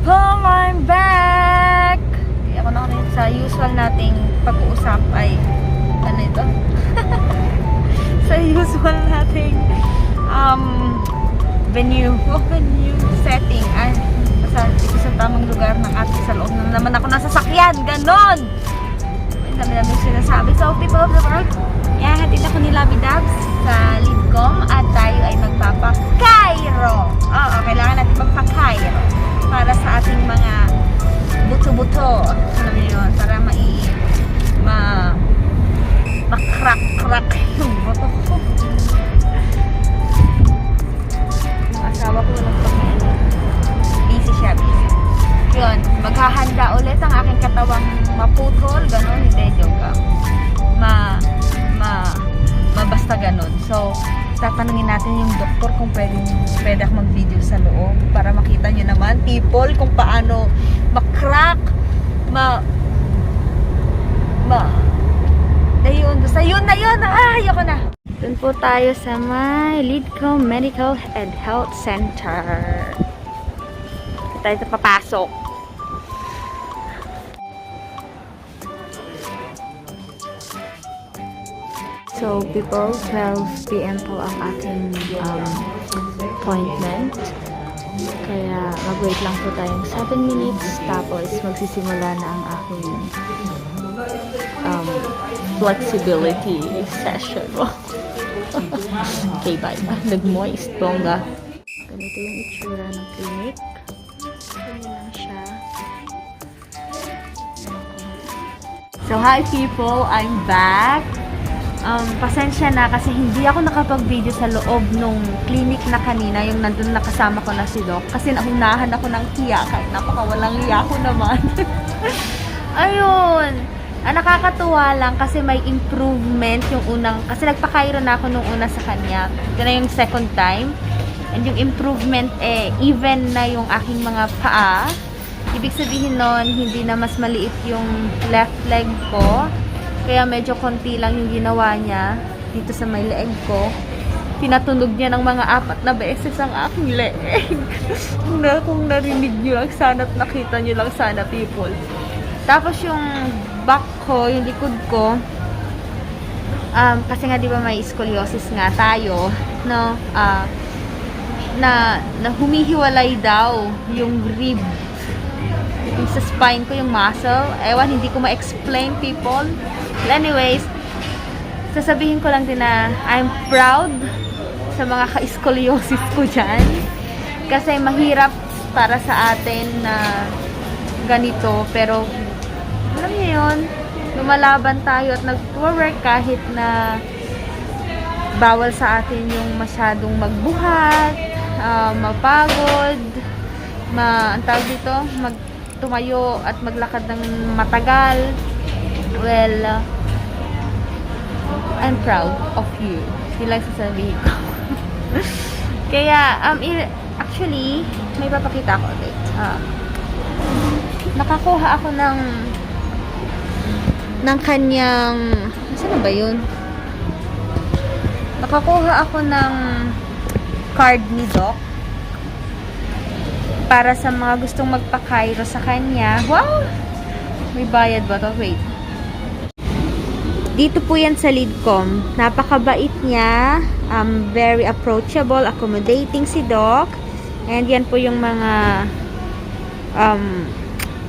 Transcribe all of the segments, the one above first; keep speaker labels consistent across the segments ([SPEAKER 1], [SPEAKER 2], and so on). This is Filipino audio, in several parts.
[SPEAKER 1] people, I'm back! Hindi ako nakunin sa usual nating pag-uusap ay ano ito? Sa usual nating venue setting ay dito sa tamang lugar ng ating sa loob na naman ako nasa sakyan, ganon! May dami-dami sinasabi. So people of the world, hatid ako ni Labi Dabs sa Lidcom at tayo ay magpapa-Cairo. Oo, kailangan natin magpa-Cairo para sa ating mga buto-buto. Alam niyo yun, para ma-crack yung buto ko. Yung asawa ko walang pag-ano. Busy siya, busy. Yun, maghahanda ulit ang aking katawang maputol, gano'n, hindi, joke lang. Basta ganun. So, tatanungin natin yung doktor kung pwede ako mag-video sa loob para makita nyo naman, people, kung paano ma-crack, ayun na yun, ayoko na. Doon po tayo sa may Lidcom Medical and Health Center. Tayo papasok. So, people, 12 PM po ang ating appointment. Kaya, mag-wait lang po tayong 7 minutes. Tapos, magsisimula na ang aking flexibility session. Okay, bye. Nag-moist, bongga. Ganito yung itsura ng clinic. Ganyan lang siya. So, hi people! I'm back! Pasensya na kasi hindi ako nakapag-video sa loob nung clinic na kanina, yung nandun nakasama ko na si Doc. Kasi naunahan ako ng hiya, kahit napakawalang hiya ko naman. Ayun! Nakakatuwa lang kasi may improvement yung unang, kasi nagpa-Cairo na ako nung una sa kanya. Ito na yung second time. And yung improvement, even na yung aking mga paa. Ibig sabihin nun, hindi na mas maliit yung left leg ko. Kaya medyo konti lang yung ginawa niya dito sa may leeg ko. Pinatunog niya ng mga 4 na beses ang aking leeg. Kung narinig niyo lang sana at nakita niyo lang sana, people. Tapos yung back ko, yung likod ko, kasi nga di ba may scoliosis nga tayo, no? Na humihiwalay daw yung rib. Yung sa spine ko, yung muscle. Ewan, hindi ko ma-explain, people. Well, anyways, sasabihin ko lang din na I'm proud sa mga ka-scoliosis ko dyan. Kasi mahirap para sa atin na ganito. Pero, alam niyo yun, lumalaban tayo at nag-work kahit na bawal sa atin yung masyadong magbuhat, mapagod, ang tawag dito, tumayo at maglakad ng matagal. Well, I'm proud of you. Yun lang sasabihin ko. Kaya, actually, may papakita ko ulit. Nakakuha ako ng kanyang, saan ba yun? Nakakuha ako ng card ni Doc para sa mga gustong magpa-Cairo sa kanya. Wow! May bayad ba to? Wait. Dito po yan sa Lidcom. Napakabait niya. Very approachable, accommodating si Doc. And yan po yung mga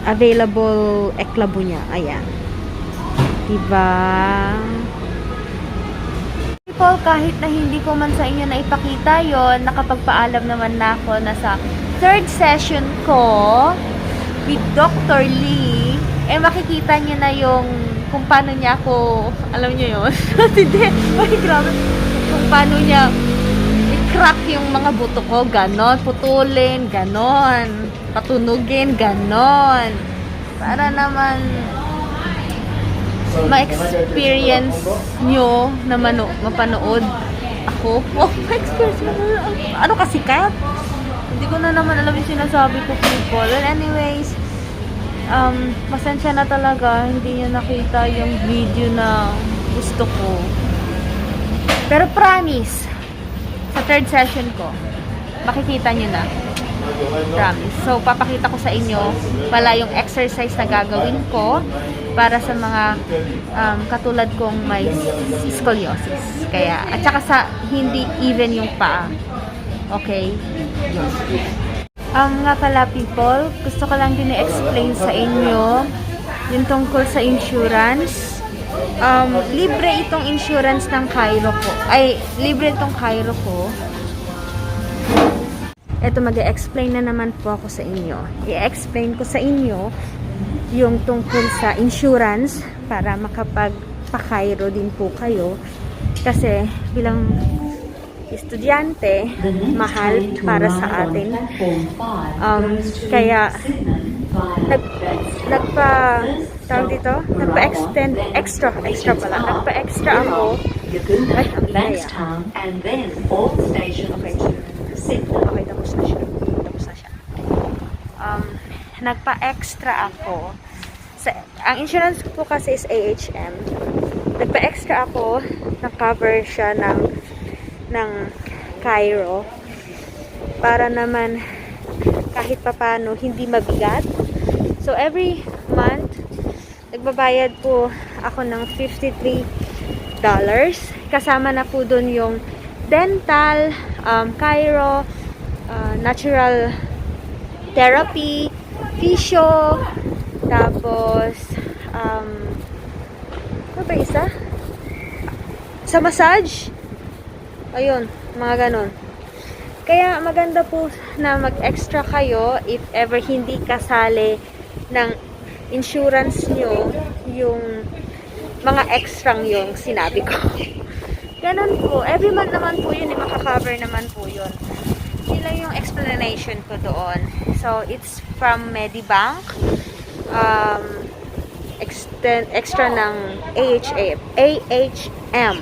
[SPEAKER 1] available eklabo niya. Ayan. Diba? People, kahit na hindi ko man sa inyo na ipakita yon, nakapagpaalam naman na ako na sa third session ko with Dr. Lee, makikita niyo na yung kung paano niya ako, alam niyo yun? Hindi, ay grabe. Kung paano niya i-crack yung mga buto ko, ganon, putulin, ganon, patunugin, ganon. Para naman ma-experience nyo na mapanood ako. Oh, ma-experience ano kasikat? Hindi ko na naman alam yung sinasabi ko, people. And anyways, pasensya na talaga, hindi nyo nakita yung video na gusto ko. Pero promise, sa third session ko, makikita nyo na. Promise. So, papakita ko sa inyo pala yung exercise na gagawin ko para sa mga katulad kong may scoliosis. Kaya, at saka sa hindi even yung paa. Okay? Nga pala people, gusto ko lang din i-explain sa inyo yung tungkol sa insurance. Libre itong insurance ng Cairo ko. Ay, libre itong Cairo ko. Ito, mag-e-explain na naman po ako sa inyo. I-explain ko sa inyo yung tungkol sa insurance para makapag-pa-Cairo din po kayo. Kasi bilang estudyante, mahal para sa atin. Kaya nagpa-extend, extra pala. Nagpa-extra ako. Ay, ang ingay Okay, tapos na siya. Nagpa-extra ako. Ang insurance ko po kasi is AHM. Nagpa-extra ako. Na-cover siya ng Cairo. Para naman kahit papano hindi mabigat. So, every month, nagbabayad po ako ng $53. Kasama na po dun yung dental, Cairo, natural therapy, physio, tapos, ano ba isa? Sa massage. Ayun, mga ganon. Kaya maganda po na mag-extra kayo if ever hindi kasali ng insurance nyo yung mga extrang yung sinabi ko. Ganon po. Every month naman po yun, makakover naman po yun. Yun lang yung explanation ko doon. So, it's from Medibank. Extra ng AHM.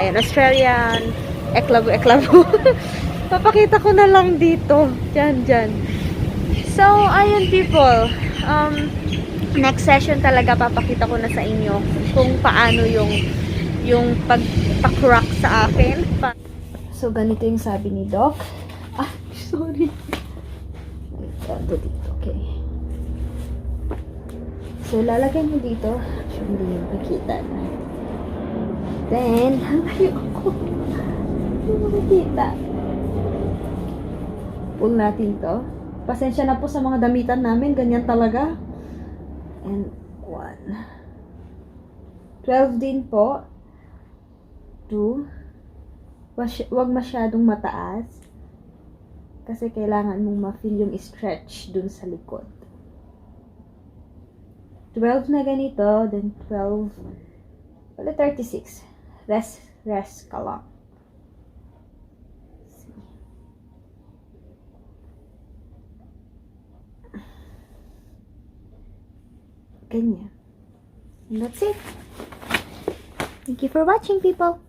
[SPEAKER 1] Ayan, Australian. Eklabo. Papakita ko na lang dito. Dyan. So, ayun people. Next session talaga papakita ko na sa inyo kung paano yung pagpa-crack sa akin. So, ganito yung sabi ni Doc. Ah, sorry. Ito dito, okay. So, lalagyan mo dito. So, hindi yung makikita na. Then, hanggang ako. Hindi mo makikita. Pull natin to. Pasensya na po sa mga damitan namin. Ganyan talaga. And 1. 12 din po. 2. Huwag masyadong mataas. Kasi kailangan mong ma-feel yung stretch dun sa likod. 12 na ganito. Then 12. Wala 36. Rest ka lang. Ganyan. And that's it. Thank you for watching, people.